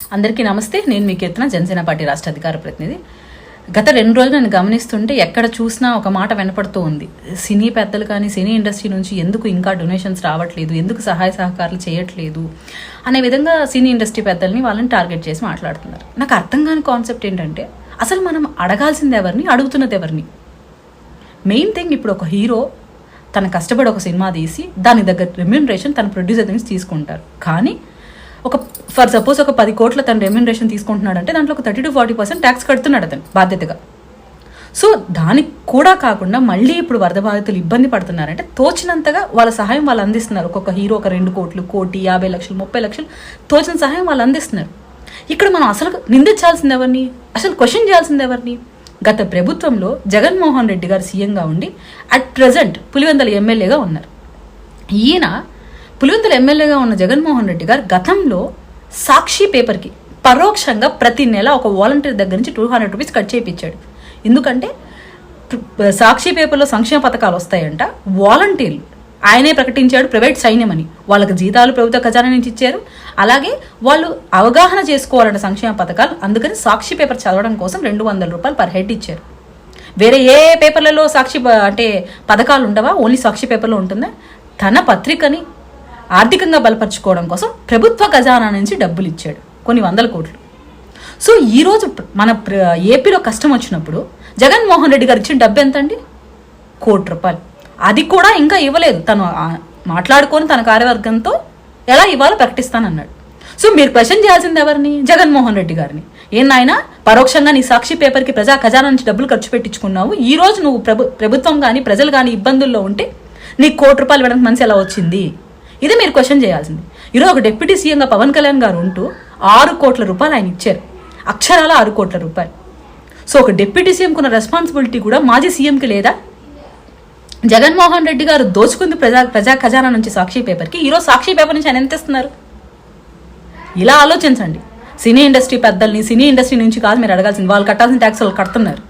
అందరికీ నమస్తే. నేను మీ కీర్తన, జనసేన పార్టీ రాష్ట్ర అధికార ప్రతినిధి. గత 2 రోజులు నేను గమనిస్తుంటే ఎక్కడ చూసినా ఒక మాట వినపడుతూ ఉంది. సినీ పెద్దలు కానీ సినీ ఇండస్ట్రీ నుంచి ఎందుకు ఇంకా డొనేషన్స్ రావట్లేదు, ఎందుకు సహాయ సహకారాలు చేయట్లేదు అనే విధంగా సినీ ఇండస్ట్రీ పెద్దల్ని వాళ్ళని టార్గెట్ చేసి మాట్లాడుతున్నారు. నాకు అర్థం కాని కాన్సెప్ట్ ఏంటంటే, అసలు మనం అడగాల్సింది ఎవరిని, అడుగుతున్నది ఎవరిని? మెయిన్ థింగ్, ఇప్పుడు ఒక హీరో తన కష్టపడి ఒక సినిమా తీసి దాని దగ్గర రెమ్యూనరేషన్ తన ప్రొడ్యూసర్ నుంచి తీసుకుంటారు. కానీ ఫర్ సపోజ్ ఒక 10 కోట్ల తన రెమ్యూనరేషన్ తీసుకుంటున్నాడు అంటే దాంట్లో ఒక 30-40% ట్యాక్స్ కడుతున్నాడు అతను బాధ్యతగా. సో దానికి కూడా కాకుండా మళ్ళీ ఇప్పుడు వరద బాధితులు ఇబ్బంది పడుతున్నారంటే తోచినంతగా వాళ్ళ సహాయం వాళ్ళు అందిస్తున్నారు. ఒక్కొక్క హీరో ఒక 2 కోట్లు, 1 కోటి, 50 లక్షలు, 30 లక్షలు తోచిన సహాయం వాళ్ళు అందిస్తున్నారు. ఇక్కడ మనం అసలు నిందించాల్సింది ఎవరిని, అసలు క్వశ్చన్ చేయాల్సింది ఎవరిని? గత ప్రభుత్వంలో జగన్మోహన్ రెడ్డి గారు సీఎంగా ఉండి అట్ ప్రజెంట్ పులివెందుల ఎమ్మెల్యేగా ఉన్నారు. ఈయన పులివెందుల ఎమ్మెల్యేగా ఉన్న జగన్మోహన్ రెడ్డి గారు గతంలో సాక్షి పేపర్కి పరోక్షంగా ప్రతి నెల ఒక వాలంటీర్ దగ్గర నుంచి 200 రూపీస్ కట్ చేయించాడు. ఎందుకంటే సాక్షి పేపర్లో సంక్షేమ పథకాలు వస్తాయంట, వాలంటీర్లు ఆయనే ప్రకటించాడు ప్రైవేట్ సైన్యం అని. వాళ్ళకి జీతాలు ప్రభుత్వ ఖజానా నుంచి ఇచ్చారు. అలాగే వాళ్ళు అవగాహన చేసుకోవాలంటే సంక్షేమ పథకాలు, అందుకని సాక్షి పేపర్ చదవడం కోసం 200 రూపాయలు పర్ హెడ్ ఇచ్చారు. వేరే ఏ పేపర్లలో సాక్షి అంటే పథకాలు ఉండవా? ఓన్లీ సాక్షి పేపర్లో ఉంటుందా? తన పత్రికని ఆర్థికంగా బలపరుచుకోవడం కోసం ప్రభుత్వ ఖజానా నుంచి డబ్బులు ఇచ్చాడు, కొన్ని 100 కోట్లు. సో ఈరోజు మన ఏపీలో కష్టం వచ్చినప్పుడు జగన్మోహన్ రెడ్డి గారు ఇచ్చిన డబ్బు ఎంత అండి? 1 కోటి రూపాయలు. అది కూడా ఇంకా ఇవ్వలేదు. తను మాట్లాడుకొని తన కార్యవర్గంతో ఎలా ఇవ్వాలో ప్రకటిస్తానన్నాడు. సో మీరు క్వశ్చన్ చేయాల్సింది ఎవరిని? జగన్మోహన్ రెడ్డి గారిని. ఏనాయనా పరోక్షంగా నీ సాక్షి పేపర్కి ప్రజా ఖజానా నుంచి డబ్బులు ఖర్చు పెట్టించుకున్నావు, ఈ రోజు నువ్వు ప్రభుత్వం కానీ ప్రజలు కానీ ఇబ్బందుల్లో ఉంటే నీకు 1 కోటి రూపాయలు ఇవ్వడానికి మనసు ఎలా వచ్చింది? ఇదే మీరు క్వశ్చన్ చేయాల్సింది. ఈరోజు ఒక డిప్యూటీ సీఎంగా పవన్ కళ్యాణ్ గారు ఉంటూ 6 కోట్ల రూపాయలు ఆయన ఇచ్చారు, అక్షరాల 6 కోట్ల రూపాయలు. సో ఒక డిప్యూటీ సీఎంకు ఉన్న రెస్పాన్సిబిలిటీ కూడా మాజీ సీఎంకి లేదా? జగన్మోహన్ రెడ్డి గారు దోచుకుంది ప్రజా ఖజానా నుంచి సాక్షి పేపర్కి, ఈరోజు సాక్షి పేపర్ నుంచి ఆయన ఎంత ఇస్తున్నారు? ఇలా ఆలోచించండి. సినీ ఇండస్ట్రీ పెద్దల్ని సినీ ఇండస్ట్రీ నుంచి కాదు మీరు అడగాల్సింది, వాళ్ళు కట్టాల్సిన ట్యాక్స్ వాళ్ళు కడుతున్నారు.